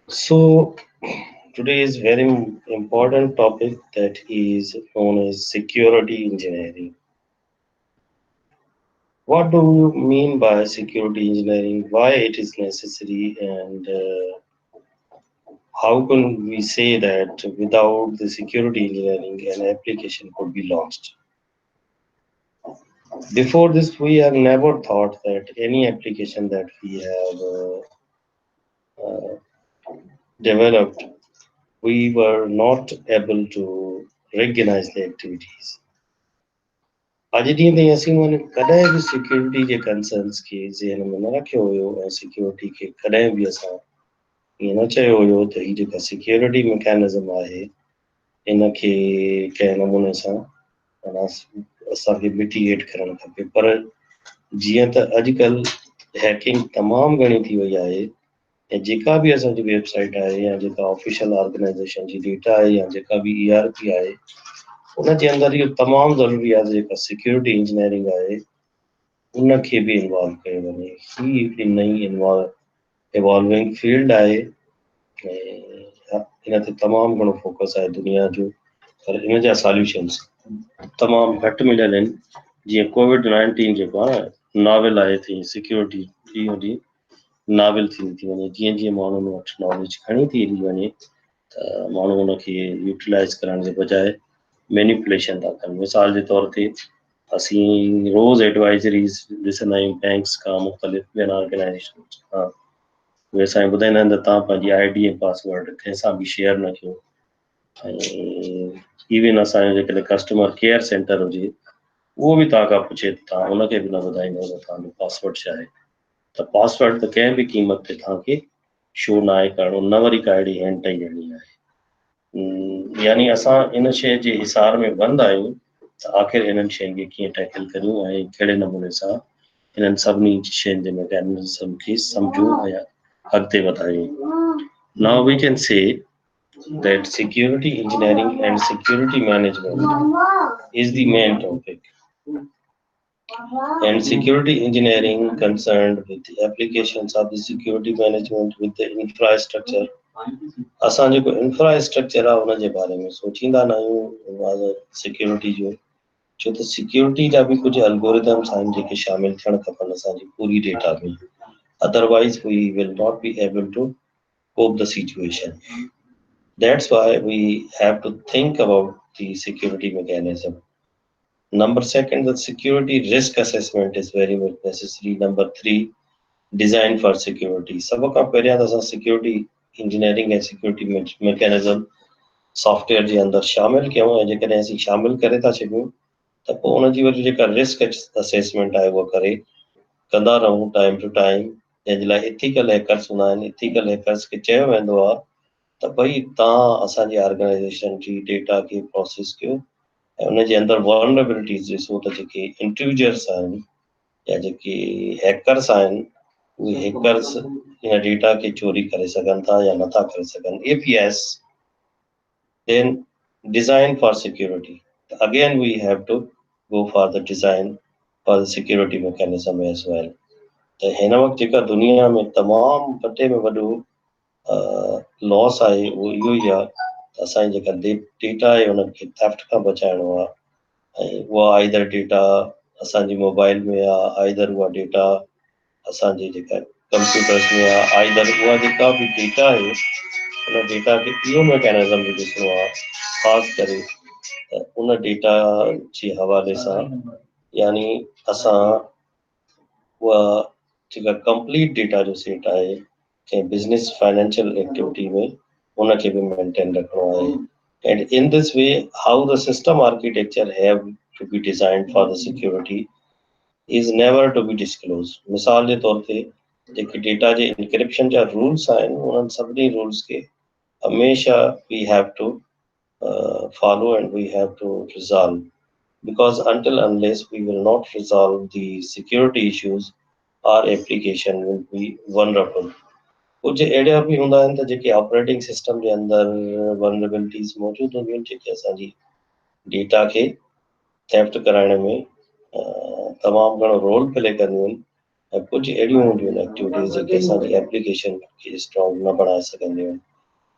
So today is very important topic that is known as security engineering. What do you mean by security engineering? Why it is necessary, and how can we say that without the security engineering, an application could be lost? Before this, we have never thought that any application that we have developed, we were not able to recognize the activities. अॼु ॾींहं ताईं असीं माने कॾहिं बि security जे concerns खे ज़हन में न रखियो हुयो ऐं सिक्योरिटी खे कॾहिं बि असां ईअं न चयो हुयो त हीअ जेका सिक्योरिटी मैकेनिज़म आहे इन खे कंहिं नमूने सां माना असांखे मिटिगेट करणु खपे। पर जीअं त अॼुकल्ह हैकिंग तमामु घणी थी वई आहे ऐं जेका बि असांजी वेबसाइट आहे या जेका ऑफिशियल ऑर्गेनाइज़ेशन जी डेटा आहे या जेका बि ERP आहे उनजे अंदरि इहो तमामु ज़रूरी आहे त जेका सिक्योरिटी इंजीनियरिंग आहे उनखे बि इन्वॉल्व कयो वञे। ही हिकिड़ी नई इवॉल्विंग फील्ड आहे ऐं इन ते तमामु घणो फोकस आहे दुनिया जो, पर इन जा सॉल्यूशन्स तमामु घटि मिलियल आहिनि। जीअं कोविड-19 जेको आहे नॉवल आहे थी सिक्योरिटी ॾींहों ॾींहुं नॉवल थींदी थी वञे। जीअं जीअं माण्हुनि वटि नॉलेज खणी थी वञे त माण्हू उनखे यूटिलाइज़ करण जे बजाए मैनिपुलेशन था कनि। मिसाल जे तौर ते असीं रोज़ एडवाइजरीज़ ॾिसंदा आहियूं बैंक्स खां, मुख़्तलिफ़ ॿियनि ऑर्गेनाइज़ेशन खां। उहे असांखे ॿुधाईंदा आहिनि त तव्हां पंहिंजी ID ऐं पासवर्ड कंहिंसां बि शेयर न कयो। ऐं इवन असांजो जेकॾहिं कस्टमर केयर सेंटर हुजे उहो बि तव्हां खां पुछे त तव्हां उनखे बि न ॿुधाईंदव त तव्हांजो पासवर्ड छा आहे। त पासवर्ड त कंहिं बि क़ीमत ते तव्हांखे शो न आहे करिणो, न वरी का अहिड़ी हैंड टई ॾियणी आहे। यानी असां इन शइ जे हिसार में बंदि आहियूं त आख़िर हिननि शयुनि खे कीअं टैकल करियूं ऐं कहिड़े नमूने सां हिननि सभिनी शयुनि जे मैकेनिज़म खे सम्झूं ऐं अॻिते वधायूं। Now we can say that security engineering and security management is the main topic. And security engineering concerned with the applications of the security management with the infrastructure. असां जेको इंफ्रास्ट्रक्चर आहे उन जे बारे में सोचींदा न आहियूं सिक्योरिटी जो, छो त सिक्योरिटी जा बि कुझु एल्गोरिदम्स आहिनि जेके शामिल थियणु खपनि असांजी पूरी डेटा में। Otherwise we will not be able to cope the situation. That's why we have to think about the security mechanism. Number second, the security risk assessment is very much necessary. Number three, design for security. सब खां पहिरियां त असां security engineering ऐं security mechanism software जे अंदरि शामिल कयूं ऐं जेकॾहिं असीं शामिल करे था सघूं त पोइ उनजी वरी जेका रिस्क असेसमेंट आहे उहा कंदा रहूं टाइम टू टाइम। जंहिंजे लाइ इथिकल हैकर्स हूंदा आहिनि। इथिकल हैकर्स खे चयो वेंदो आहे त भई तव्हां असांजी ऑर्गेनाइज़ेशन जी डेटा खे प्रोसेस कयो ऐं उनजे अंदरि वल्नरेबिलिटीज़ ॾिसो त जेके इंट्रूजर्स आहिनि या जेके हैकर्स आहिनि उहे हैकर्स इन डेटा खे चोरी करे सघनि था या नथा करे सघनि। If Yes, then design for security. Again, we have to go for the design for the security mechanism as well. त हिन वक़्तु जेका दुनिया में तमामु वॾे में वॾो लॉस आहे उहो इहो ई आहे त असांजी जेका डेटा आहे उनखे थेफ्ट खां बचाइणो आहे ऐं उहा आइदर डेटा असांजी मोबाइल में आहे, आइदर उहा डेटा असांजे जेका कंप्यूटर्स में आहे, आइदर उहा जेका बि डेटा आहे उन डेटा खे इहो मैकेनिज़म बि ॾिसणो आहे ख़ासि करे त उन डेटा जे हवाले सां यानी असां उहा जेका कंप्लीट डेटा जो सेट आहे कंहिं बिज़नेस फाइनेंशियल एक्टिविटी में उनखे बि मेंटेन रखणो आहे। And in this way, how the system architecture have to be designed for the security is never to be disclosed. मिसाल जे तौर ते जेके डेटा जे इंक्रिप्शन जा रूल्स आहिनि उन्हनि सभिनी रूल्स खे हमेशा we have to follow and we have to resolve, because until unless we will not resolve the security issues our application will be vulnerable. कुछ अहिड़ा बि हूंदा आहिनि त जेके ऑपरेटिंग सिस्टम जे अंदरि वल्नरेबिलिटीज़ मौजूदु हूंदियूं आहिनि जेके असांजी डेटा खे थेफ्ट कराइण में तमामु घणो रोल प्ले कंदियूं आहिनि। कुछ अहिड़ियूं हूंदियूं आहिनि एक्टिविटीज़ जेके असांजी एप्लीकेशन खे स्ट्रॉन्ग न बणाए सघंदियूं आहिनि.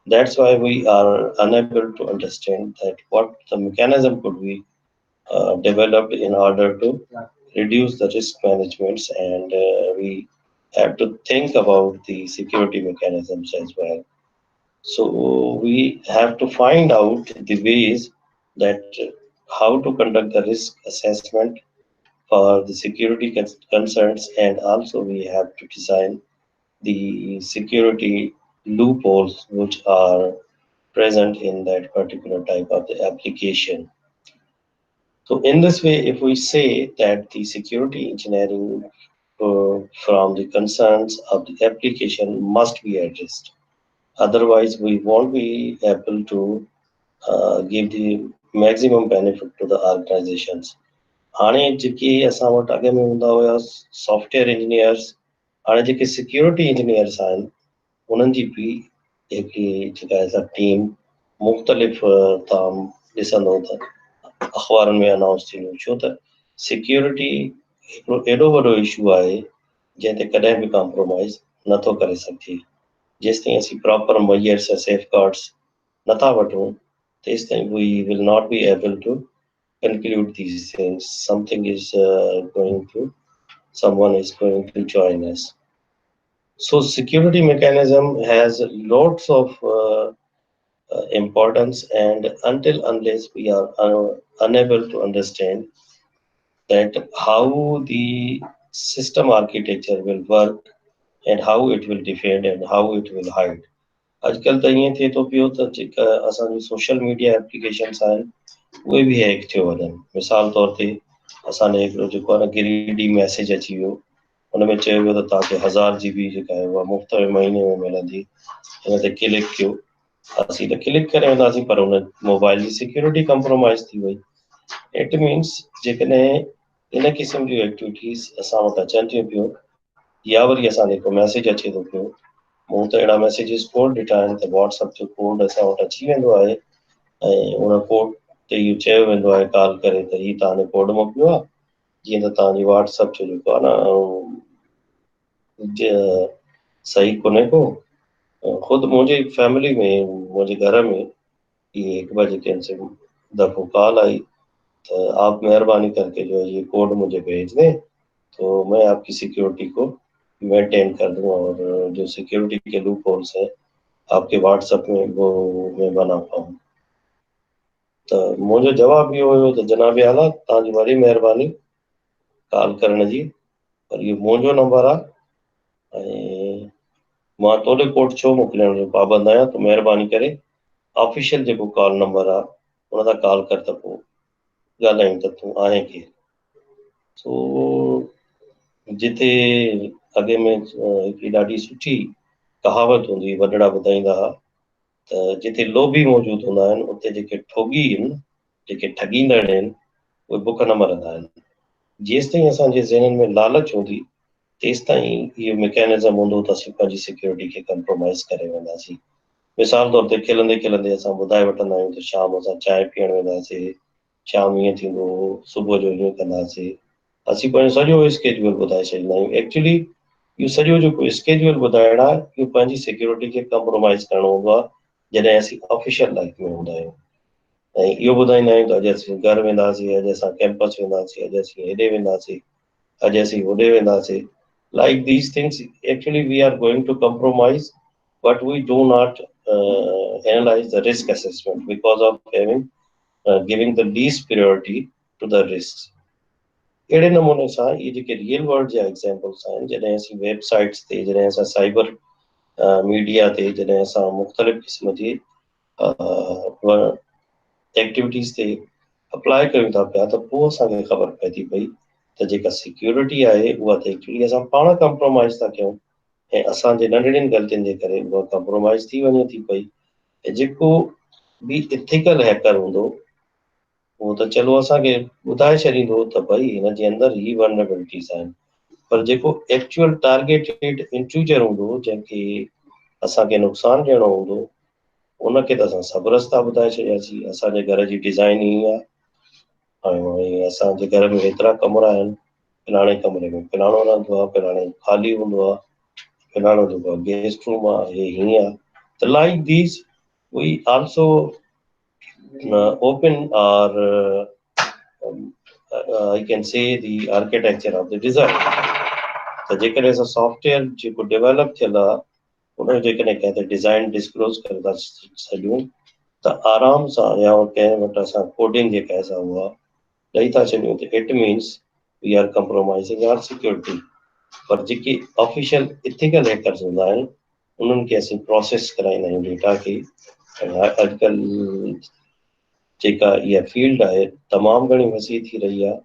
That's why we are unable to understand that what the mechanism could be developed in order to reduce the risk managements, and we have to think about the security mechanisms as well. So we have to find out the ways that how to conduct the risk assessment for the security concerns, and also we have to design the security loopholes which are present in that particular type of the application. So in this way, if we say that the security engineering from the concerns of the application must be addressed, otherwise we won't be able to give the maximum benefit to the organizations. हाणे जेके असां वटि अॻे में हूंदा हुया software engineers, हाणे जेके सिक्योरिटी इंजीनियर्स आहिनि उन्हनि जी बि हिकिड़ी जेका असां टीम मुख़्तलिफ़ तव्हां ॾिसंदो त अख़बारुनि में अनाउंस थींदियूं, छो त सिक्योरिटी हिकिड़ो एॾो वॾो इशू आहे जंहिं ते कॾहिं बि कॉम्प्रोमाइज़ नथो करे सघिजे. जेसिताईं असीं प्रॉपर मयर्स ऐं सेफ गार्ड्स नथा वठूं तेसिताईं we will not be able to conclude these things. Something is someone is going to join us. So security mechanism has lots of importance, and until unless we are unable to understand that how the system architecture will work and how it will defend and how it will hide. अॼुकल्ह त ईअं थिए थो पियो त जेका असांजी social media applications आहिनि उहे बि हैक थियो वञनि. मिसाल तौर ते असांजे हिकिड़ो जेको आहे न ग्रीडी मैसेज अची वियो, हुन में चयो वियो त तव्हांखे 1000 GB जेका आहे उहा मुफ़्त में महीने में मिलंदी, हिन ते क्लिक कयो. असीं त क्लिक करे वेंदासीं पर हुन मोबाइल जी सिक्योरिटी कॉम्प्रोमाइज़ थी वई. इट मीन्स जेकॾहिं इन क़िस्म जूं एक्टिविटीज़ असां वटि अचनि थियूं पियूं या वरी असांखे को मैसेज अचे थो पियो, मूं त अहिड़ा मैसेजिस कोड ॾिठा आहिनि त व्हाट्सअप जो कोड असां वटि अची वेंदो आहे ऐं उन कोड ते इहो चयो वेंदो आहे कॉल करे त हीउ तव्हांजो कोड मोकिलियो आहे, जीअं त तव्हांजी व्हाट्सअप जो जेको आहे न सही कोन्हे को. ख़ुदि मुंहिंजी फैमिली में, मुंहिंजे घर में ये हिकु ॿ जेके दफ़ो कॉल आई तो आप मेहरबानी करके जो है ये कोड मुझे भेज दें तो मैं आपकी सिक्योरिटी को मेंटेन कर दूं और जो सिक्योरिटी के लूप होल्स है आपके व्हाट्सएप में वो मैं बना पाऊँ. तो मुझे जवाब इहो हुयो त जनाब आला तव्हांजी वॾी महिरबानी कॉल करण जी, पर इहो मुंहिंजो नंबर आहे ऐं मां तोॾे कोड छो मोकिलण जो पाबंद आहियां, त महिरबानी करे ऑफिशियल जेको कॉल नंबर आहे उन तां कॉल कर त पोइ ॻाल्हायूं त तूं आहे केरु. सो जिते अॻे में हिकिड़ी ॾाढी सुठी कहावत हूंदी, वॾड़ा ॿुधाईंदा हुआ त जिते लोभी मौजूदु हूंदा आहिनि उते जेके ठोगी आहिनि, जेके ठॻींदड़ आहिनि, उहे बुख न मरंदा आहिनि. जेसिताईं असांजे ज़हननि में लालच हूंदी तेसिताईं इहो मैकेनिज़म हूंदो त असीं पंहिंजी सिक्योरिटी खे कंप्रोमाइज़ करे वेंदासीं. मिसाल तौर ते खिलंदे खिलंदे असां ॿुधाए वठंदा आहियूं त शाम असां चांहि पीअण वेंदासीं, शाम ईअं थींदो, सुबुह जो ईअं कंदासीं. असीं पंहिंजो सॼो स्केड्यूल ॿुधाए छॾींदा आहियूं. एक्चुअली इहो सॼो जेको स्केड्यूल ॿुधाइणु आहे इहो पंहिंजी सिक्योरिटी खे कंप्रोमाइज़ करणो हूंदो आहे जॾहिं असीं ऑफिशियल लाइफ में हूंदा आहियूं. ऐं इहो ॿुधाईंदा आहियूं त अॼु असीं घर वेंदासीं, अॼु असां कैंपस वेंदासीं, अॼु असीं हेॾे वेंदासीं, अॼु असीं होॾे वेंदासीं. Like these things, actually we are going to compromise, but we do not analyze the risk assessment because of having giving the least priority to the risks. अहिड़े नमूने सां इहे जेके रियल वर्ल्ड जा एग्ज़ाम्पल्स आहिनि, जॾहिं असीं वेबसाइट्स ते, जॾहिं असां साइबर मीडिया ते, जॾहिं असां मुख़्तलिफ़ क़िस्म जी एक्टिविटीज़ ते अप्लाई कयूं था पिया त पोइ असांखे ख़बर पए थी पई त जेका सिक्योरिटी आहे उहा त एक्चुअली असां पाण कंप्रोमाइज़ था कयूं ऐं असांजे नंढड़ियुनि ग़लतियुनि जे करे उहा कंप्रोमाइज़ थी वञे थी पई. ऐं जेको बि इथिकल हैकर हूंदो उहो त चलो असांखे ॿुधाए छॾींदो त भई हिन जे अंदरि ही वल्नरेबिलिटीज़ आहिनि, पर जेको एक्चुअल टारगेटेड इंट्रूजर हूंदो जंहिंखे असांखे नुक़सानु ॾियणो हूंदो उनखे त असां सभु रस्ता ॿुधाए छॾियासीं. असांजे घर जी डिज़ाइन ई आहे ऐं असांजे घर में एतिरा कमरा आहिनि फलाणे कमरे में फलाणो रहंदो आहे, फलाणे ख़ाली हूंदो आहे, फलाणो जेको आहे गेस्ट रूम आहे, हे हीअं आहे. त like this we also open or I can say the architecture of the design. त जेकॾहिं असां सॉफ्टवेयर जेको डेवलप थियल आहे उनजो जेकॾहिं कंहिं ते डिज़ाइन डिस्क्लोज करे था छॾियूं त आराम सां या कंहिं वटि असां कोडिंग जेका आहे असां उहा ॾेई था छॾियूं त it means we are compromising our security. पर जेके ऑफिशियल इथिकल हैकर्स हूंदा आहिनि उन्हनि खे असीं प्रोसेस कराईंदा आहियूं डेटा खे. ऐं अॼुकल्ह जेका इहा फील्ड आहे तमामु घणी वसी थी रही आहे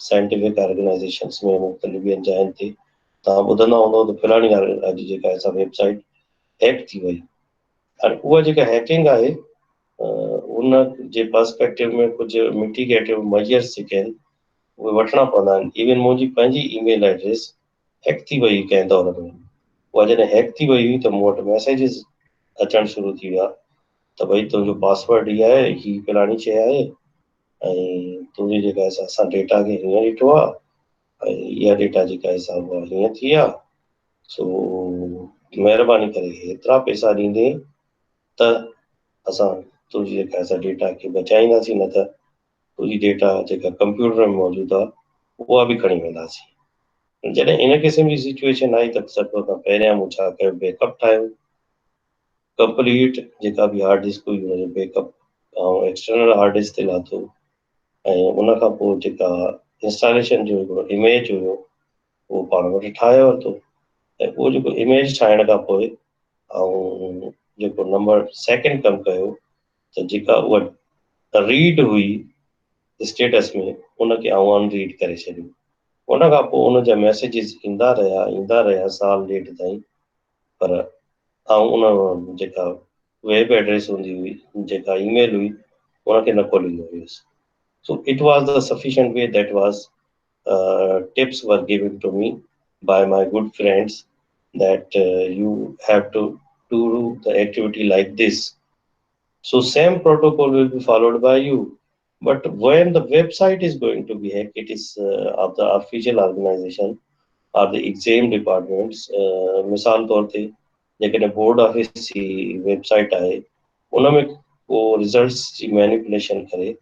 साइंटिफिक ऑर्गेनाइज़ेशन्स में, मुख़्तलिफ़ ॿियनि जायुनि ते. तव्हां ॿुधंदा हूंदव त फलाणी अॼु जेका आहे वेबसाइट हैक थी वई. हाणे उहा जेका हैकिंग आहे उन जे पर्सपेक्टिव में कुझु मिटिगेटिव मेजर्स जेके आहिनि उहे वठणा पवंदा आहिनि. इवन मुंहिंजी पंहिंजी ईमेल एड्रेस हैक थी वई कंहिं दौर में. उहा जॾहिं हैक थी वई हुई त मूं वटि मैसेजिस अचणु शुरू थी विया त भई तुंहिंजो पासवर्ड हीअ आहे, ही फलाणी शइ आहे, ऐं तुंहिंजी जेका आहे असां डेटा खे हीअं ॾिठो आहे, ऐं इहा डेटा जेका आहे उहा हीअं थी आहे, सो महिरबानी करे हेतिरा पैसा ॾींदे त असां तुंहिंजी जेका आहे डेटा खे बचाईंदासीं, न त तुंहिंजी डेटा जेका कंप्यूटर में मौजूदु आहे उहा बि खणी वेंदासीं. जॾहिं इन क़िस्म जी सिचुएशन आई त सभु खां पहिरियां मूं छा कयो, बैकअप ठाहियो. कंप्लीट जेका बि हार्ड डिस्क हुई हुनजो बैकअप ऐं एक्सटर्नल हार्ड डिस्क ते लाथो. ऐं उन खां पोइ जेका इंस्टॉलेशन जो हिकिड़ो इमेज हुयो उहो पाण वटि ठाहे वरितो. ऐं उहो जेको इमेज ठाहिण खां पोइ ऐं जेको नंबर सेकेंड कमु कयो त जेका उहा रीड हुई स्टेटस में उनखे आउं अनरीड करे छॾियो. उन खां पोइ उन जा मैसेजिस ईंदा रहिया साल ॾेढ ताईं, पर ऐं उन जेका वेब एड्रेस हूंदी हुई, जेका ईमेल हुई, उनखे न खोलींदो हुयुसि. So it was the sufficient way that was tips were given to me by my good friends that you have to do the activity like this. So same protocol will be followed by you. But when the website is going to be hacked, it is of the official organization or the exam departments. मिसाल तौर ते जेकॾहिं board office जी website आहे उन में को results जी manipulation करे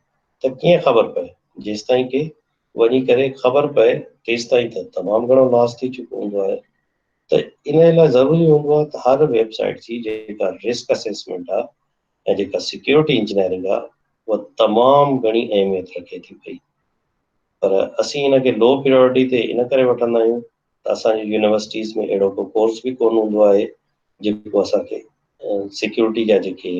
त कीअं ख़बर पए, जेसि ताईं के वञी करे ख़बर पए तेसि ताईं त तमामु घणो लॉस थी चुको हूंदो आहे. त इन लाइ ज़रूरी हूंदो आहे त हर वेबसाइट जी जेका रिस्क असेसमेंट आहे ऐं जेका सिक्योरिटी इंजीनियरिंग आहे उहा तमामु घणी अहमियत रखे थी पई. पर असीं हिनखे लो प्रायोरिटी ते इन करे वठंदा आहियूं त असांजी यूनिवर्सिटीज़ में अहिड़ो को कोर्स बि कोन हूंदो आहे जेको असांखे सिक्योरिटी जा जेके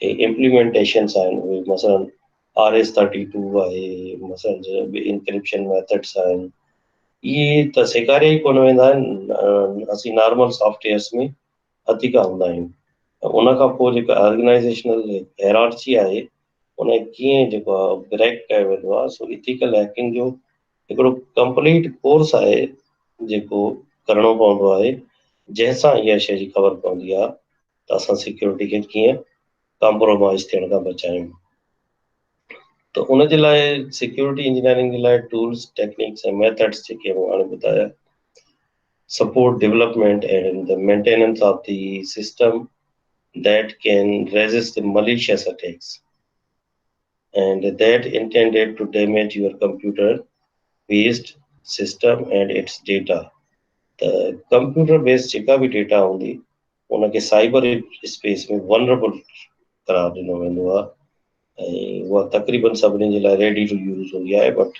इम्प्लीमेंटेशन्स आहिनि उहे मसइलन RS-32 आहे, मसइलन इंक्रिप्शन मेथड्स आहिनि, इहे त सेखारिया ई कोन वेंदा आहिनि. असीं नॉर्मल सॉफ्टवेयर्स में हथीका हूंदा आहियूं. उन खां पोइ जेका ऑर्गेनाइज़ेशनल हायरार्ची आहे उन कीअं जेको आहे ब्रेक कयो वेंदो आहे. सो इथिकल हैकिंग जो हिकिड़ो कंप्लीट कोर्स आहे जेको करणो पवंदो आहे, जंहिंसां इहा शइ जी ख़बर पवंदी आहे त असां सिक्योरिटी खे कीअं कॉम्प्रोमाइज़ थियण खां बचायूं. त उनजे लाइ सिक्योरिटी इंजीनियरिंग जे लाइ टूल्स, टेक्निक्स ऐं मेथड्स जेके मूं हाणे ॿुधाया, support development and the maintenance of the system that can resist the malicious attacks and that intended to damage your computer based system and its data. The computer based जेका भी data हूंदी उनखे cyber space में vulnerable करार ॾिनो वेंदो आहे ऐं उहा तक़रीबन सभिनी जे लाइ रेडी टू यूज़ हूंदी आहे. बट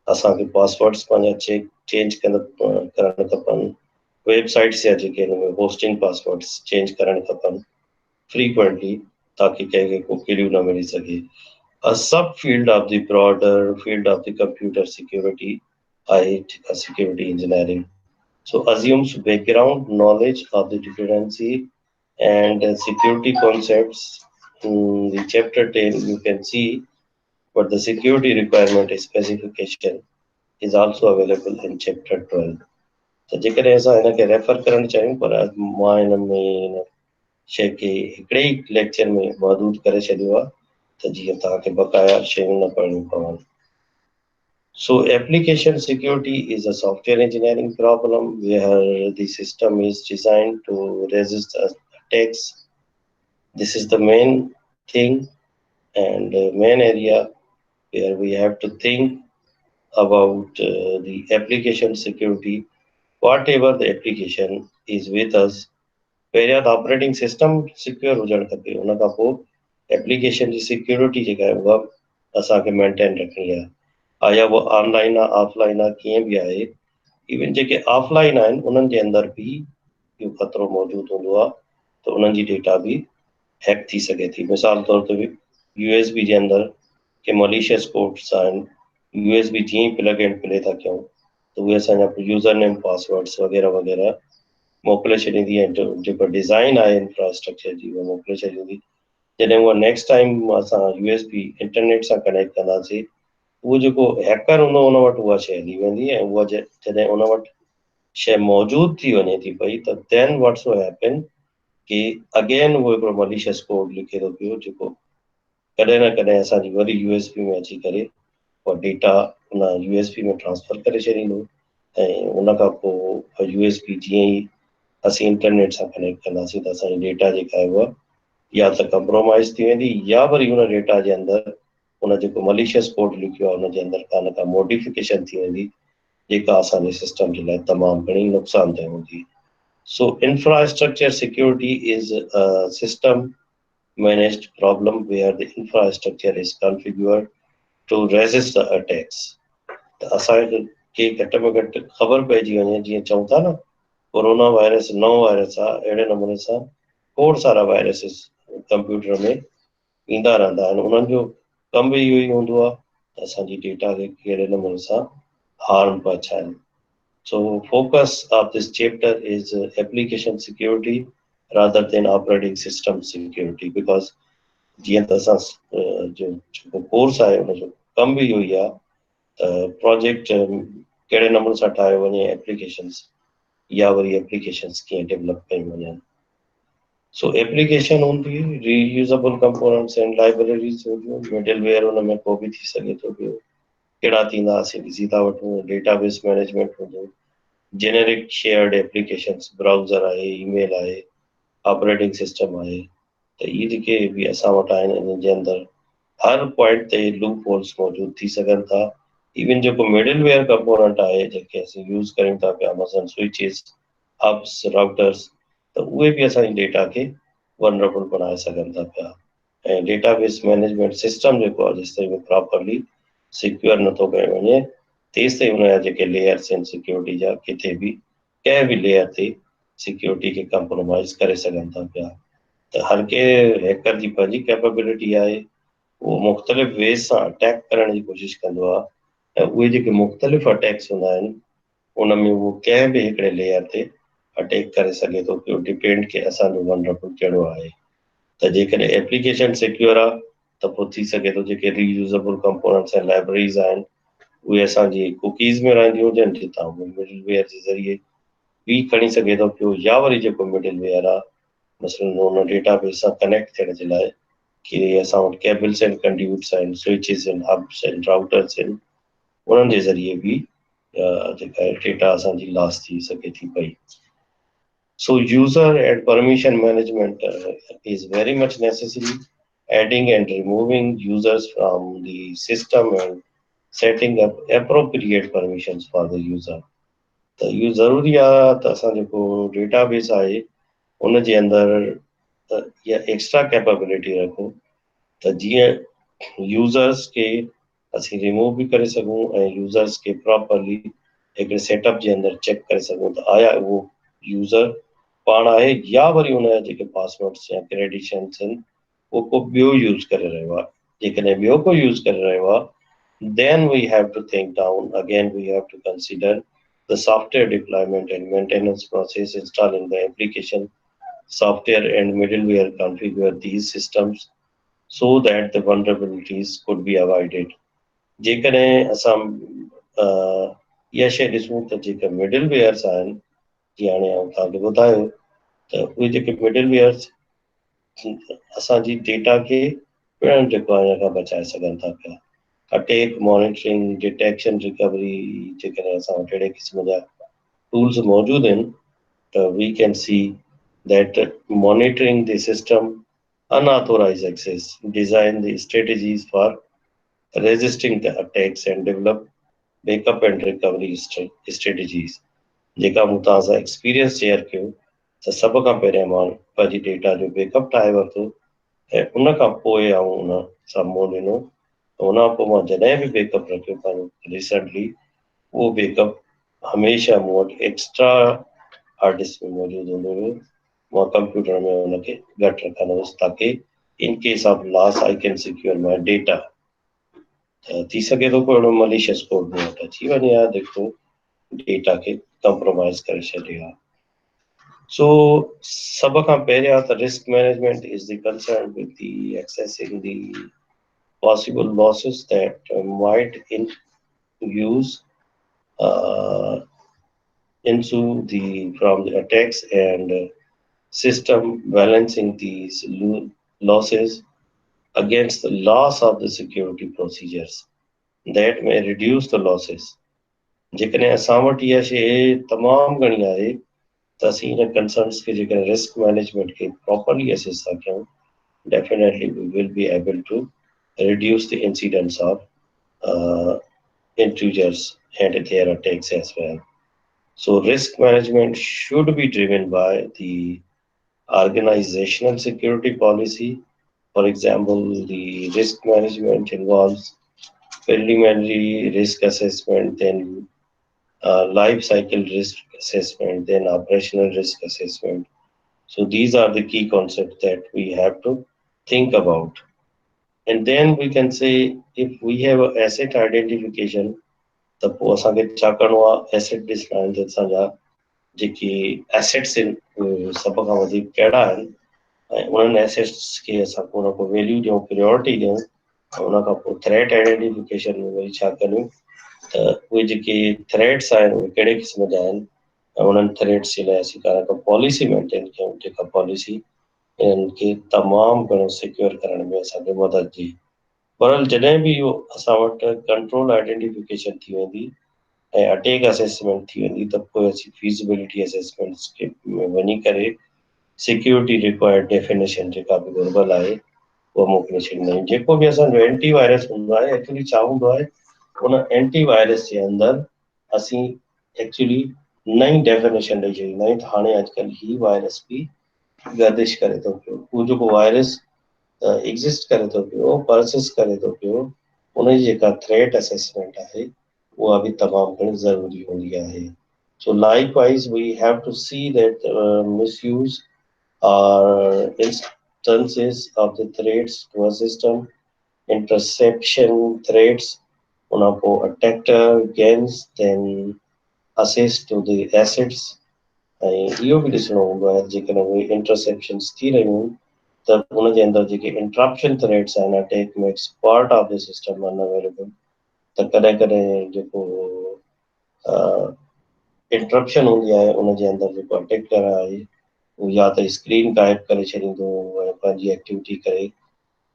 असांखे पासवर्ड्स पंहिंजा चेंज करणु खपनि. वेबसाइट्स जा जेके हिन में होस्टिंग पासवर्ड्स चेंज करणु खपनि फ्रीक्वेंटली ताकि कंहिंखे को किरियूं न मिली सघे. A subfield of the broader field of the computer security आहे जेका security engineering. So assumes background knowledge of the dependency and security concepts. In the chapter 10 you can see what the security requirement specification is also available in chapter 12. त जेकॾहिं असां हिनखे refer करणु चाहियूं, पर मां हिन में हिन शइ खे हिकिड़े ई लेक्चर में महदूद करे छॾियो आहे त जीअं तव्हांखे बक़ाया शयूं न पढ़णियूं पवनि. So application security is a software engineering problem where the system is designed to resist attacks. This is the main thing and main area where we have to think about the application security. Whatever the application is with us, पहिरियां त operating system secure हुजणु खपे उन खां पोइ application जी security जेका आहे उहा असांखे मेंटेन रखणी आहे आया वो ऑनलाइन आहे ऑफलाइन आहे कीअं बि आहे इवन जेके ऑफलाइन आहिनि उन्हनि जे अंदरि बि इहो ख़तरो मौजूदु हूंदो आहे त उन्हनि जी डेटा बि हैक थी सघे थी मिसाल तौर ते यूएसबी जे अंदरि के मलीशियस कोड्स आहिनि यूएसबी जीअं ई प्लग एंड प्ले था कयूं त उहे असांजा यूज़र नेम पासवर्ड्स वग़ैरह वग़ैरह मोकिले छॾींदी ऐं जेको डिज़ाइन आहे इंफ्रास्ट्रक्चर जी उहा मोकिले छॾींदी जॾहिं उहा नेक्स्ट टाइम असां यूएसबी इंटरनेट सां कनेक्ट कंदासीं उहो जेको हैकर हूंदो उन वटि उहा शइ हली वेंदी ऐं उहा जॾहिं उन वटि शइ मौजूदु थी वञे थी पई त देन व्हाट्स विल हैपन कि अगेन उहो हिकिड़ो मलीशियस कोड लिखे थो पियो जेको कॾहिं न कॾहिं असांजी वरी यूएसबी में अची करे उहा डेटा उन यूएसबी में ट्रांसफर करे छॾींदो ऐं उन खां पोइ यूएसबी जीअं ई असीं इंटरनेट सां कनेक्ट कंदासीं त असांजी डेटा जेका आहे उहा या त कंप्रोमाइज़ थी वेंदी या वरी हुन डेटा जे अंदरि उन जेको मलीशियस कोड लिखियो आहे उनजे अंदरि का न का मॉडिफिकेशन थी वेंदी जेका असांजे सिस्टम जे लाइ तमामु घणी नुक़सानदेह हूंदी so infrastructure security is a system managed problem where the infrastructure is configured to resist the attacks. त असांखे घटि में घटि ख़बर पइजी वञे जीअं चऊं था न कोरोना वायरस नओं वायरस आहे अहिड़े नमूने सां खोड़ सारा वायरसिस कंप्यूटर में ईंदा रहंदा आहिनि उन्हनि जो कम बि इहो ई हूंदो आहे त असांजी डेटा खे कहिड़े नमूने सां हार्म पहुचाइनि So focus of this chapter is application security rather than operating system security because जीअं त असां जो जेको कोर्स आहे उनजो कम बि इहो ई आहे त प्रोजेक्ट कहिड़े नमूने सां ठाहियो वञे एप्लीकेशन्स या वरी एप्लीकेशन्स कीअं डेवलप कयूं वञनि सो एप्लीकेशन हूंदी रीयूज़ेबल कंपोनेंट्स एंड लाइब्रेरीज़ हूंदियूं मिडलवेयर उन में को बि थी सघे थो पियो कहिड़ा थींदा असीं ॾिसी था वठूं डेटाबेस मैनेजमेंट हूंदो जेनेरिक शेयर्ड एप्लीकेशन्स ब्राउज़र आहे ईमेल आहे ऑपरेटिंग सिस्टम आहे त इहे जेके बि असां वटि आहिनि इन्हनि जे अंदरि हर पॉइंट ते लूप होल्स मौजूदु थी सघनि था इवन जेको मिडलवेयर कंपोनेंट आहे जेके असीं यूज़ कयूं था पिया मसलन स्विचिस हब्स राउटर्स त उहे बि असांजी डेटा खे वनरेबल बणाए सघनि था पिया ऐं डेटाबेस मैनेजमेंट सिस्टम जेको आहे जेसिताईं उहो प्रॉपरली सिक्योर नथो कयो वञे तेसिताईं हुनजा जेके लेयर्स आहिनि सिक्योरिटी जा किथे बि कंहिं बि लेयर ते सिक्योरिटी खे कंप्रोमाइज़ करे सघनि था पिया त हर के हैकर जी पंहिंजी कैपेबिलिटी आहे उहो मुख़्तलिफ़ वेज़ सां अटैक करण जी कोशिशि कंदो आहे ऐं उहे जेके मुख़्तलिफ़ अटैक्स हूंदा आहिनि उन में उहो कंहिं बि हिकिड़े लेयर ते अटैक करे सघे थो पियो डिपेंड के असांजो वनरेबल कहिड़ो आहे त जेकॾहिं एप्लीकेशन सिक्योर आहे त पोइ थी सघे थो जेके रीयूज़ेबल कंपोनेंट्स ऐं लाइब्रेरीज़ आहिनि उहे असांजी कुकीज़ में रहंदियूं हुजनि जितां उहे मिडलवेयर जे ज़रिए बि खणी सघे थो पियो या वरी जेको मिडलवेयर आहे मसलन हुन डेटाबेस सां कनेक्ट थियण जे लाइ कि असां वटि केबल्स आहिनि कंड्यूट्स आहिनि स्विचिस आहिनि हब्स आहिनि राउटर्स आहिनि उन्हनि जे ज़रिए बि जेका आहे डेटा असांजी लॉस थी सघे थी पई So user and permission management is very much necessary. Adding and removing users from the system and setting up appropriate permissions for the user. त इहो ज़रूरी आहे त असां जेको डेटाबेस आहे उन जे अंदरि इहा एक्स्ट्रा कैपेबिलिटी रखूं त जीअं यूज़र्स खे असीं रिमूव बि करे सघूं ऐं यूज़र्स खे प्रॉपरली हिकिड़े सेटअप जे अंदरि चेक करे सघूं त आया उहो यूज़र पाण आहे या वरी हुनजा जेके पासवर्ड्स या क्रेडिशन्स आहिनि उहो को ॿियो यूज़ करे रहियो आहे जेकॾहिं ॿियो को यूज़ करे रहियो आहे then we have to think down again we have to consider the software deployment and maintenance process installing the application software and middleware configure these systems so that the vulnerabilities could be avoided जेकॾहिं असां इहा शइ ॾिसूं त जेका मिडलवेयर्स आहिनि जीअं हाणे आउं तव्हांखे ॿुधायो त उहे जेके मिडलवेयर्स असांजी डेटा खे पिणु जेको आहे हिन खां बचाए सघनि था पिया अटैक मॉनिटरिंग डिटेक्शन रिकवरी जेकॾहिं असां वटि अहिड़े क़िस्म जा टूल्स मौजूद आहिनि त we can see that monitoring the system unauthorized access, design the strategies for resisting the attacks and develop backup and recovery strategies. जेका मूं तव्हां सां एक्सपीरियंस शेयर कयो त सभ खां पहिरियों मां पंहिंजी डेटा जो बैकअप ठाहे वरितो ऐं उन खां पोइ आऊं उन सां मुंहुं ॾिनो उन खां पोइ मां जॾहिं बि बैकअप रखियो पंहिंजो रिसेंटली उहो बैकअप हमेशह मूं वटि एक्स्ट्रा हार्ड डिस्क में मौजूदु हूंदो हुयो मां कंप्यूटर में उनखे घटि रखंदो हुउसि ताकी in case of loss I can secure my data थी सघे थो कोई अहिड़ो मलिशियस कोड मूं वटि अची वञे या जेको डेटा खे कंप्रोमाइज़ करे छॾे हा सो सभ खां पहिरियां त risk management is the concern with the accessing the possible losses that might use uh, into the from the attacks and system balancing these losses against the loss of the security procedures that may reduce the losses. जेकॾहिं असां वटि इहा शइ तमामु घणी आहे त असीं इन कंसर्न्स खे जेकॾहिं रिस्क मैनेजमेंट खे प्रॉपरली असेस था कयूं definitely we will be able to reduce the incidence of intruders and their attacks as well. So risk management should be driven by the organizational security policy. For example, the risk management involves preliminary risk assessment, then life cycle risk assessment, then operational risk assessment. So these are the key concepts that we have to think about. And then we can say if we have an asset identification, त पोइ असांखे छा करिणो आहे asset ॾिसणा आहिनि त असांजा जेके एसेट्स आहिनि उहे सभ खां वधीक कहिड़ा आहिनि ऐं उन्हनि एसेट्स खे असां को न को वैल्यू ॾियूं प्रियोरिटी ॾियूं ऐं उन खां पोइ थ्रेट आइडेंटिफिकेशन में वरी छा करियूं त उहे जेके थ्रेट्स आहिनि उहे कहिड़े क़िस्म जा आहिनि ऐं उन्हनि थ्रेट्स जे लाइ असीं का न का पॉलिसी मेंटेन कयूं जेका पॉलिसी इन्हनि खे तमामु घणो सिक्योर करण में असांखे मदद ॾिए बहरहाल जॾहिं बि इहो असां वटि कंट्रोल आइडेंटिफिकेशन थी वेंदी ऐं अटैक असेसमेंट थी वेंदी त पोइ असीं फीज़िबिलिटी असेसमेंट्स खे में वञी करे सिक्योरिटी रिक्वायर्ड डेफिनेशन जेका बि घुरिबल आहे उहा मोकिले छॾींदा आहियूं जेको बि असांजो एंटी वायरस हूंदो आहे एक्चुअली छा हूंदो आहे उन एंटी वायरस जे अंदरि असीं एक्चुअली नई डेफिनेशन ॾेई छॾींदा आहियूं त हाणे अॼुकल्ह ही वायरस बि गर्दिश करे थो पियो उहो जेको वायरस एग्ज़िस्ट करे थो पियो परसिस्ट करे थो पियो उनजी जेका थ्रेट असेसमेंट आहे उहा बि तमामु घणी ज़रूरी हूंदी आहे so likewise we have to see that misuse or instances of the threats to a system, interception threats, उनको attacker gains, then access to the assets. ऐं इहो बि ॾिसणो हूंदो आहे जेकॾहिं उहे इंटरसेप्शन्स थी रहियूं त उनजे अंदरि जेके इंट्रप्शन थ्रेट्स आहिनि attack makes part of the system unavailable त कॾहिं कॾहिं जेको इंट्रप्शन हूंदी आहे उनजे अंदरि जेको अटैकर आहे उहो या त स्क्रीन गाइब करे छॾींदो ऐं पंहिंजी एक्टिविटी करे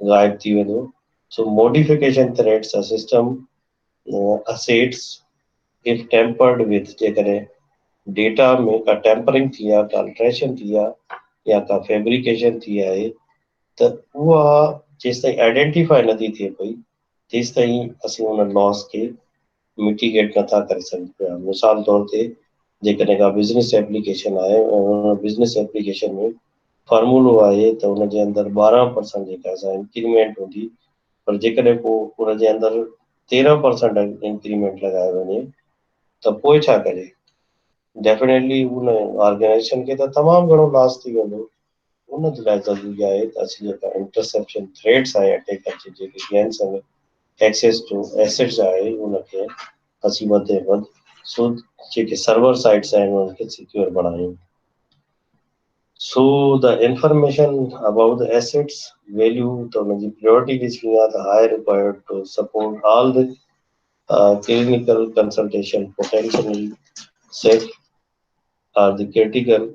गाइब थी वेंदो so modification threats a system assets if tampered with जेकॾहिं डेटा में का टेम्परिंग थी आहे का अल्ट्रेशन थी आहे या का फैब्रिकेशन थी आहे त उहा जेसिताईं आइडेंटिफाई नथी थिए पई तेसिताईं असीं उन लॉस खे मिटिगेट नथा करे सघूं पिया मिसाल तौर ते जेकॾहिं का बिज़नेस एप्लीकेशन आहे ऐं उन बिज़नेस एप्लीकेशन में फॉर्मूलो आहे त उनजे अंदरि 12% जेका असां इंक्रीमेंट हूंदी पर जेकॾहिं पोइ उनजे अंदरि 13% इंक्रीमेंट लॻाए वञे त पोइ छा करे डेफिनेटली उन ऑर्गेनाइजेशन खे त तमामु घणो लॉस थी वेंदो उन जे लाइ ज़रूरी आहे त असीं जेका इंटरसेप्शन थ्रेट्स आहे अटैकर जे जेके गेन्स आहिनि एक्सेस टू एसेट्स आहे उनखे असीं वधि में वधि सो जेके सर्वर साइट्स आहिनि उनखे सिक्योर बणायूं so the information about the assets value त उनजी प्रियोरिटी ॾिसणी आहे त high required to support all the clinical consultation potentially safe are the critical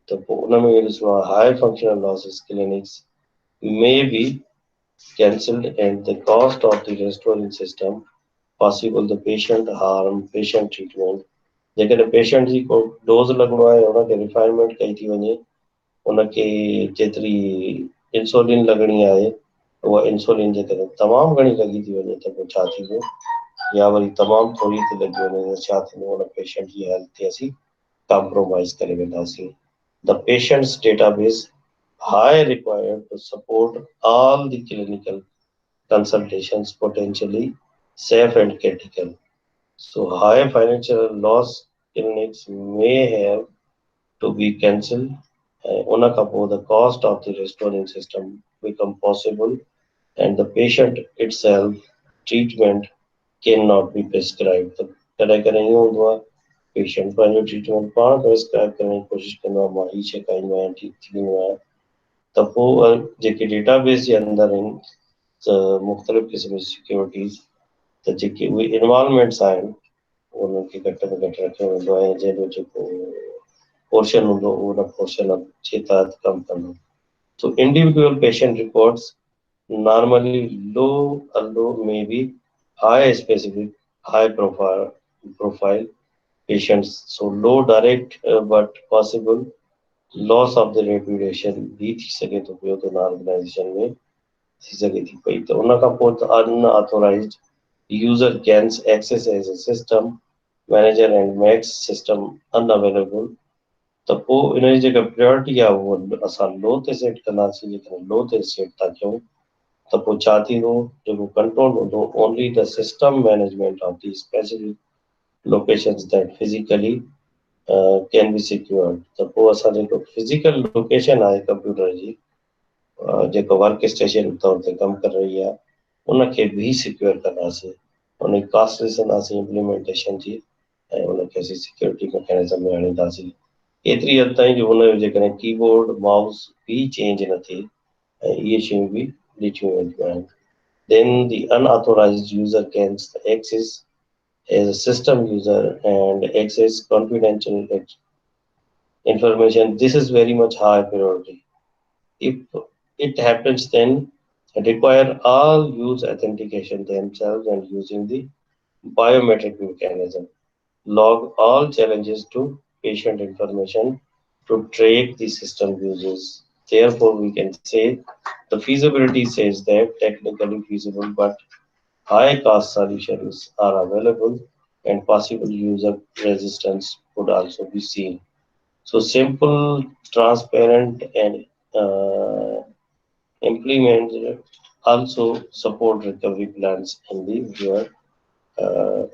त पोइ उन में ॾिसणो आहे हाई फंक्शनल लॉसिस क्लिनिक्स में be cancelled and the cost of the restoring system possible the patient harm, patient treatment. जेकॾहिं patient जी को dose लॻणो आहे हुनखे रिफाइनमेंट कई थी वञे उनखे जेतिरी इंसुलिन लॻणी आहे उहा इंसुलिन जेकॾहिं तमामु घणी लॻी थी वञे त पोइ छा थींदो या वरी तमामु थोरी थी लॻी वञे त छा थींदो उन पेशेंट जी हेल्थ ते असीं कॉम्प्रोमाइज़ करे वेंदासीं the patients database high required to support all the clinical consultations potentially safe and critical. So high financial loss clinics may have to be cancelled. Unakapo, the cost of the restoring system become possible and the patient itself treatment cannot be prescribed. तो कॾहिं कॾहिं इहो हूंदो आहे patient पंहिंजो treatment पाण prescribe करण जी कोशिशि कंदो आहे मां हीउ शइ खाईंदो आहियां ठीकु थी वेंदो आहियां त पोइ जेके डेटाबेस जे अंदरि आहिनि त मुख़्तलिफ़ क़िस्म जी सिक्योरिटीज़ त जेके उहे इन्वॉल्वमेंट्स आहिनि उन्हनि खे घटि में घटि रखियो वेंदो आहे ऐं जंहिंजो जेको पोर्शन हूंदो उन पोर्शन जे तहत कमु कंदो So individual patient reports normally low may be high specific, high profile patients. So low direct but possible loss of the reputation भी थी सके तो पियो तो ऑर्गेनाइजेशन में थी सके थी पई त उन खां पोइ त unauthorized user gains access as a system manager and makes system unavailable त पोइ इन जी जेका प्रायोरिटी आहे उहा असां लो ते सेट कंदासीं जेकॾहिं लो ते सेट था कयूं त पोइ छा थींदो जेको कंट्रोल हूंदो only the system management of the specific locations that physically can be secured त पोइ असां जेको फिजिकल लोकेशन आहे कंप्यूटर जी जेको वर्क स्टेशन तौर ते कमु करे रही आहे उनखे बि सिक्योर कंदासीं उन जी कास्ट ॾिसंदासीं इम्प्लीमेंटेशन जी ऐं उनखे असीं सिक्योरिटी मैकेनिज़म में आणींदासीं एतिरी हद ताईं जो हुनजो जेकॾहिं कीबोर्ड माउस बि चेंज न थिए ऐं इहे शयूं बि ॾिठियूं वेंदियूं आहिनि then the unauthorized user gains the access as a system user and access confidential information. This is very much high priority. If it happens, then require all use authentication themselves and using the biometric mechanism. Log all challenges to patient information to track the system uses. Therefore, we can say the feasibility says that technically feasible, but high cost solutions are available and possible user resistance could also be seen. So simple, transparent, and implement also support recovery plans in the viewer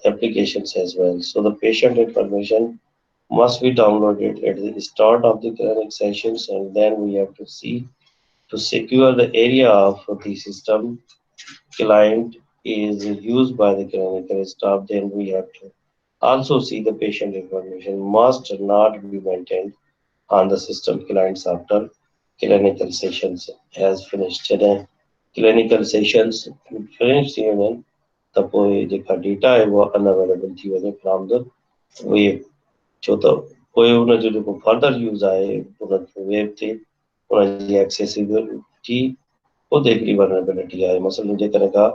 applications as well. So the patient information must be downloaded at the start of the clinic sessions, and then we have to see to secure the area of the system client is used by the clinical staff. Then we have to also see the patient information must not be maintained on the system clients after clinical sessions has finished. जॾहिं clinical sessions finish थी वञनि त पोइ जेका data आहे उहा unavailable थी वञे फ्रॉम द वेब छो त पोइ हुनजो जेको फर्दर यूज़ आहे उन वेब ते उनजी एक्सेसिबिलिटी ख़ुदि हिकिड़ी वनरेबिलिटी आहे मसइलो जेकॾहिं का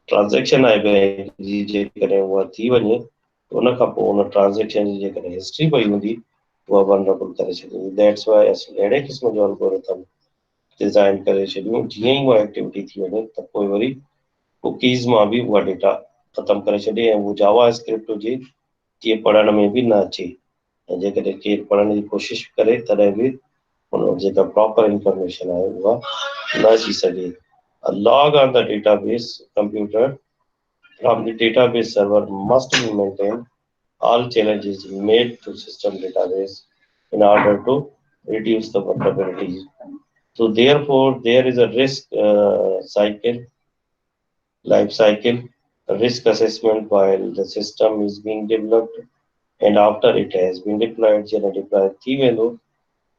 ट्रांज़ेक्शन आहे बैंक जी जेकॾहिं उहा थी वञे उन खां पोइ उन ट्रांज़ेक्शन जी जेकॾहिं हिस्ट्री पई हूंदी उहा वनरेबल करे छॾींदी दैट्स वाइ असीं अहिड़े क़िस्म जो एल्गोरिथम डिज़ाइन करे छॾियूं जीअं ई उहा एक्टिविटी थी वञे त पोइ वरी कुकीज़ मां बि उहा डेटा ख़तमु करे छॾे ऐं उहो जावा स्क्रिप्ट हुजे तीअं पढ़ण में बि न अचे ऐं जेकॾहिं केरु पढ़ण जी कोशिशि करे तॾहिं बि उन जेका प्रॉपर इंफॉर्मेशन आहे उहा न अची सघे log on the database computer from the database server must be maintained. All challenges made to system database in order to reduce the vulnerabilities. So therefore, there is a risk life cycle, a risk assessment while the system is being developed and after it has been deployed, deployed थी वेंदो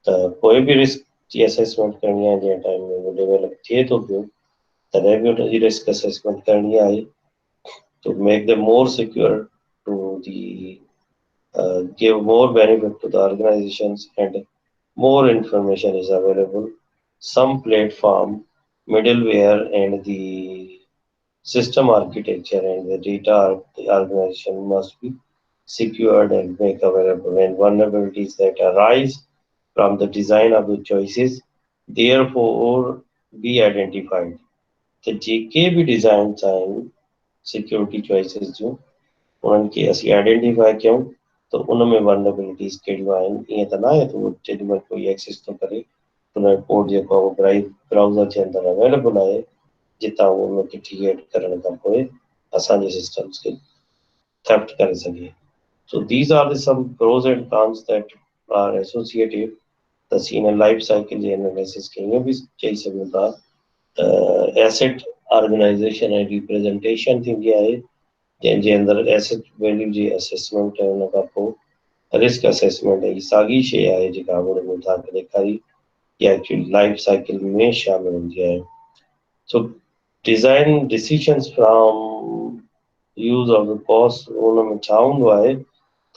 त कोई भी risk जी assessment करणी आहे जंहिं time में उहो डेवलप थिए थो पियो तॾहिं बि उनजी रिस्क असेसमेंट करणी आहे to make them more secure to the give more benefit to the organizations and more information is available some platform middleware and the system architecture and the data the organization must be secured and make available, and vulnerabilities that arise from the design of the choices therefore be identified. The जेके भी design आहिनि security choices जूं उन्हनि खे असीं identify कयूं त उन में वल्नरेबिलिटीज़ कहिड़ियूं आहिनि। ईअं त न आहे त उहो जेॾीमहिल कोई एक्सेस थो करे उन जो कोड जेको आहे उहो ब्राउज़र जे अंदरि अवेलेबल आहे जितां उहो उनखे क्रिएट करण खां पोइ असांजे सिस्टम्स खे थेफ्ट करे सघे। So these are the some pros and cons that are associated the scene and life cycle J analysis खे ईअं बि चई सघूं था त एसेट ऑर्गेनाइज़ेशन ऐं रिप्रेज़ेंटेशन थींदी आहे जंहिंजे अंदरि एसेट वैल्यू जी असेसमेंट ऐं उन खां पोइ रिस्क असेसमेंट ई साॻी शइ आहे जेका अॻोड़े में तव्हांखे ॾेखारी इहा एक्चुअली लाइफ साइकिल में शामिल हूंदी आहे। सो design decisions from use of the cost उन में छा हूंदो आहे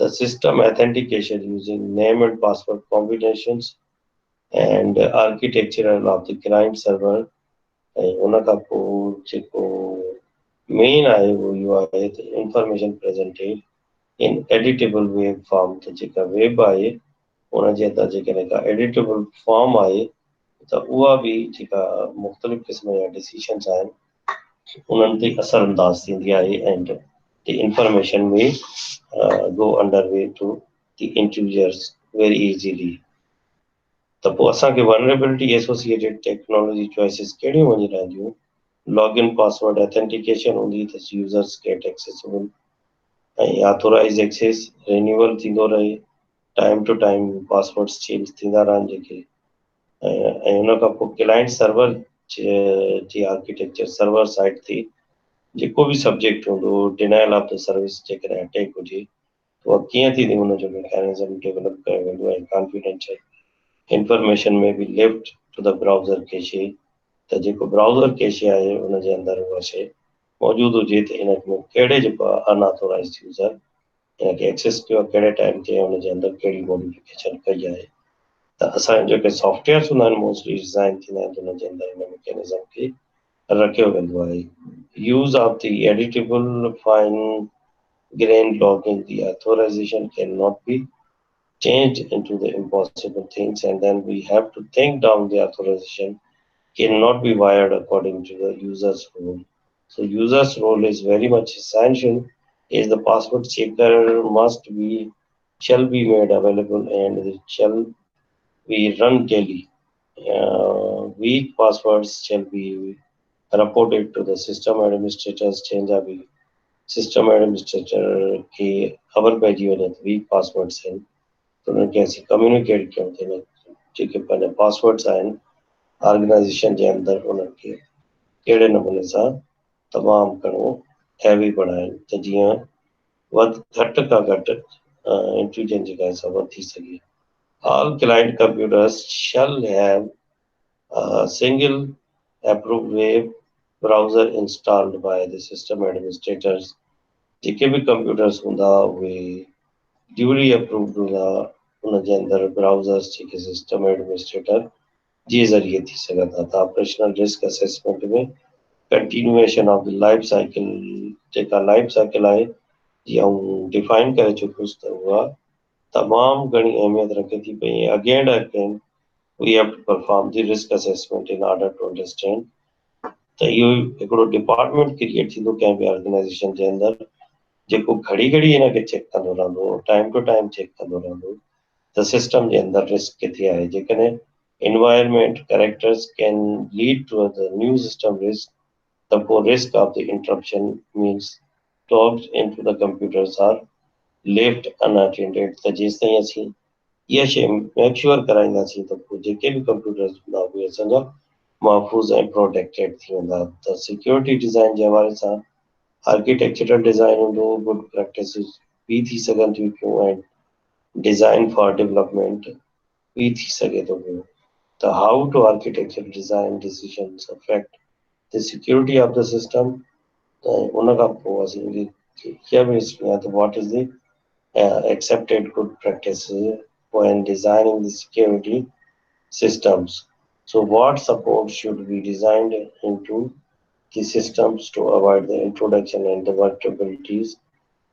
the system authentication using name and password combinations and architectural of the client server ऐं उन खां पोइ जेको मेन आहे उहो इहो आहे त इंफॉर्मेशन प्रेज़ेंटेड इन एडिटेबल वेब फॉर्म त जेका वेब आहे उनजे अंदरि जेकॾहिं का एडिटेबल फॉर्म आहे त उहा बि जेका मुख़्तलिफ़ क़िस्म जा डिसीशन्स आहिनि उन्हनि ते असरअंदाज़ थींदी आहे and the information may go underway to the intruders very easily. त पोइ असांखे vulnerability associated technology choices कहिड़ियूं वञी रहंदियूं login password authentication हूंदी त users get accessible ऐं authorized access renewal थींदो रहे time to time passwords change थींदा रहनि जेके ऐं उन खां पोइ क्लाइंट सर्वर जी आर्किटेक्चर सर्वर साइड थी जेको बि सब्जेक्ट हूंदो डिनायल ऑफ द सर्विस जेकॾहिं अटैक हुजे त उहा कीअं थींदी हुनजो मैकेनिज़म डेवलप कयो वेंदो ऐं कॉन्फिडेंशियल इंफॉर्मेशन में बि left to the browser cache त जेको ब्राउज़र कैशे आहे हुनजे अंदरि उहा शइ मौजूदु हुजे त इन में कहिड़े जेको आहे अनऑथोराइज़्ड यूज़र हिनखे एक्सेस कयो आहे कहिड़े टाइम ते हुनजे अंदरि कहिड़ी मॉडिफिकेशन कई आहे त असांजा जेके सॉफ्टवेयर्स हूंदा आहिनि मोस्टली डिज़ाइन थींदा आहिनि हुनजे अंदरि हिन मैकेनिज़म खे रखियो वेंदो आहे। use of the editable fine grained logging, the authorization cannot be changed into the impossible things, and then we have to think down the authorization cannot be wired according to the user's role. So user's role is very much essential is the password checker must be shall be made available and it shall be run daily. Weak passwords shall be reported to the system administrators change अभी system administrator की खबर पइजी वञे त weak passwords आहिनि त उन्हनि खे असीं communicate कयूं त हिन जेके पंहिंजा passwords आहिनि ऑर्गेनाइज़ेशन जे अंदरि उन्हनि खे कहिड़े नमूने सां तमामु घणो हैवी बणाइनि त जीअं घटि खां घटि इंट्रूजन जेका आहे सा वधी सघे। All client computers shall have a single approved web browser installed by the system administrators जेके भी कंप्यूटर्स हूंदा उहे ड्यूली अप्रूव्ड हूंदा उनजे अंदरि ब्राउज़र्स जेके सिस्टम एडमिनिस्ट्रेटर जे ज़रिए थी सघंदा त ऑपरेशनल रिस्क असेसमेंट में continuation of the life cycle जेका लाइफ साइकिल आहे जीअं डिफाइन करे चुकियुसि त उहा तमामु घणी अहमियत रखे थी पई again again we have to perform the risk assessment in order to understand त इहो हिकिड़ो डिपार्टमेंट क्रिएट थींदो कंहिं बि ऑर्गेनाइज़ेशन जे अंदरि जेको घड़ी घड़ी हिनखे चेक कंदो रहंदो टाइम टू टाइम चेक कंदो रहंदो त सिस्टम जे अंदरि रिस्क किथे आहे जेकॾहिं environment characters can lead to the new system risk the poor risk of the interruption means logged into the computers are left unattended त जेसि ताईं असीं इहा शइ मेक श्योर कराईंदासीं त पोइ जेके बि कंप्यूटर्स हूंदा उहे असांजा महफ़ूज़ ऐं प्रोटेक्टेड थी वेंदा त सिक्योरिटी डिज़ाइन जे हवाले सां आर्किटेक्चरल डिज़ाइन हूंदो गुड प्रैक्टिसिस बि थी सघनि थियूं पियूं ऐं डिज़ाइन फॉर डेवलपमेंट बि थी सघे थो पियो त how to architecture design decisions affect the security of the system ऐं उन खां पोइ असीं इहा बि ॾिसणी आहे त what is the accepted good practices when designing the security systems. So what support should be designed into the systems to avoid the introduction and the vulnerabilities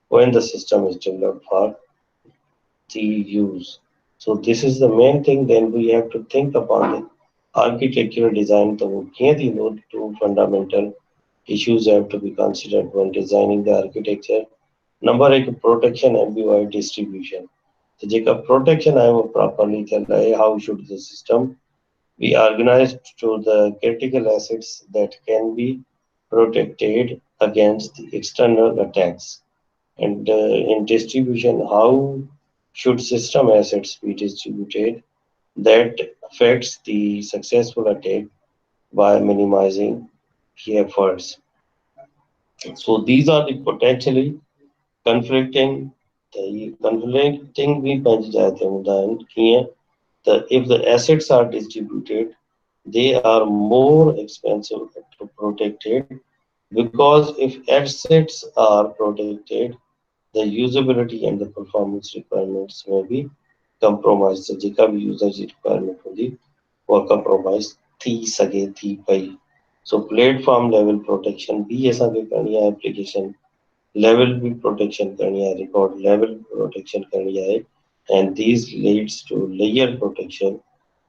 when the system is developed for the use. So this is the main thing. Then we have to think upon the architectural design. So here the two fundamental issues have to be considered when designing the architecture. Number एक protection एम्बीवाइड distribution तो जेका protection है वो properly चल रहा है how should the system be organized to the critical assets that can be protected against the external attacks and in distribution how should system assets be distributed that affects the successful attack by minimizing the efforts. So these are the potentially conflicting भी बन जाते हैं उदाहरण किए if the assets are distributed they are more expensive to protected because if assets are protected the usability and the performance requirements may be compromised तो जेका भी user जी requirement होगी वो compromise थी सके थी पई so platform level protection भी ऐसा भी करनी है application level भी protection करनी है record level protection करनी है and these leads to layer protection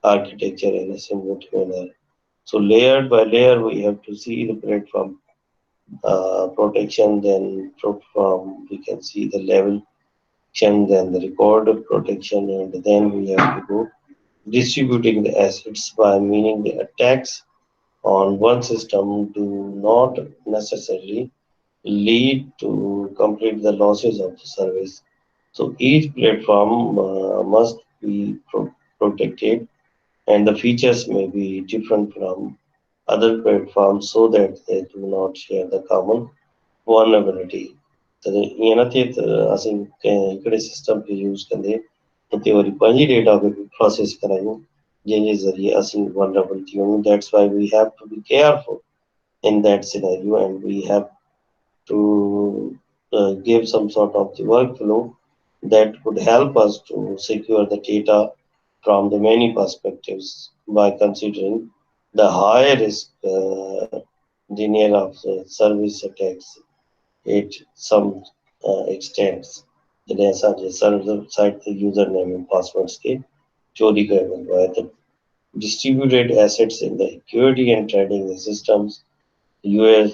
architecture in a smooth manner. So layer by layer we have to see the platform protection, then from we can see the level protection, then the record protection, and then we have to go distributing the assets by meaning the attacks on one system do not necessarily lead to complete the losses of the service. So each platform must be protected and the features may be different from other platforms so that they do not share the common vulnerability. त ईअं न थिए त असीं कंहिं हिकिड़े system खे use कंदे हिते वरी पंहिंजी डेटा खे बि प्रोसेस करायूं जंहिंजे ज़रिए असीं वनरेबल थी वञूं that's why we have to be careful in that scenario and we have to give some sort of the workflow that would help us to secure the data from the many perspectives by considering the high risk denial of service attacks at some extents जॾहिं असांजे server site ते user नेम ऐं passwords खे चोरी कयो वेंदो आहे त distributed assets in the security and trading systems US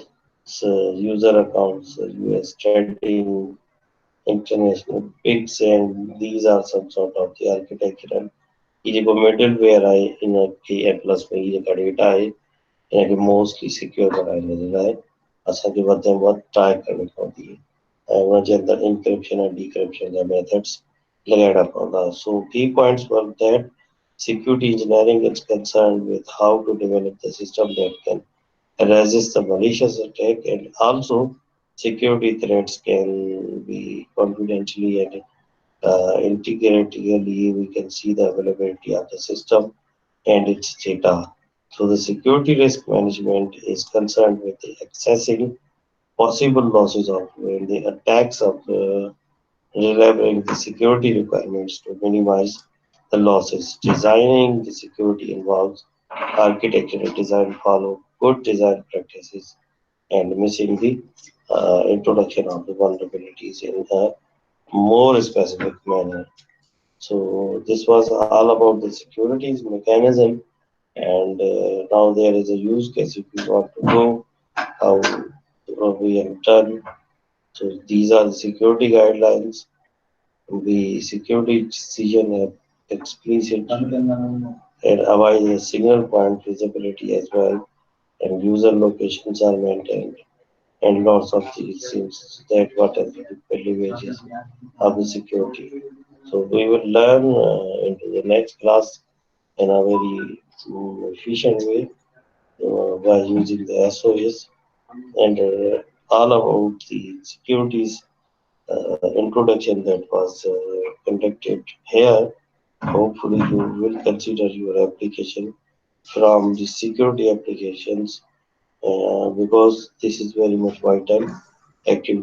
user accounts, US trading, international PIGs, and these are some sort of the architectural. ये जेको middleware आहे इन खे ऐं प्लस में ये जेका डेटा आहे इन खे मोस्टली सिक्योर कराइण जे लाइ असांखे वधि में वधि ट्राई करणी पवंदी ऐं उनजे अंदरि इंक्रिप्शन ऐं डिक्रिप्शन जा मेथड्स लॻाइणा पवंदा सो की points were that security engineering is concerned with how to develop the system that can resist the malicious attack and also security threats can be confidentially and integratively we can see the availability of the system and its data. So the security risk management is concerned with the accessing possible losses of when the attacks of delivering the security requirements to minimize the losses. Designing the security involves architectural design follow good design practices and missing the introduction of the vulnerabilities in a more specific manner. So this was all about the securities mechanism and now there is a use case if you want to know how we have done. So these are the security guidelines. The security decision have explicit and avoid the signal point visibility as well and user locations are maintained and lots of these things that what are the privileges of the security. So we will learn into the next class in a very efficient way by using the SOS and all about the securities introduction that was conducted here. Hopefully, you will consider your application from the security applications because this is very much vital activity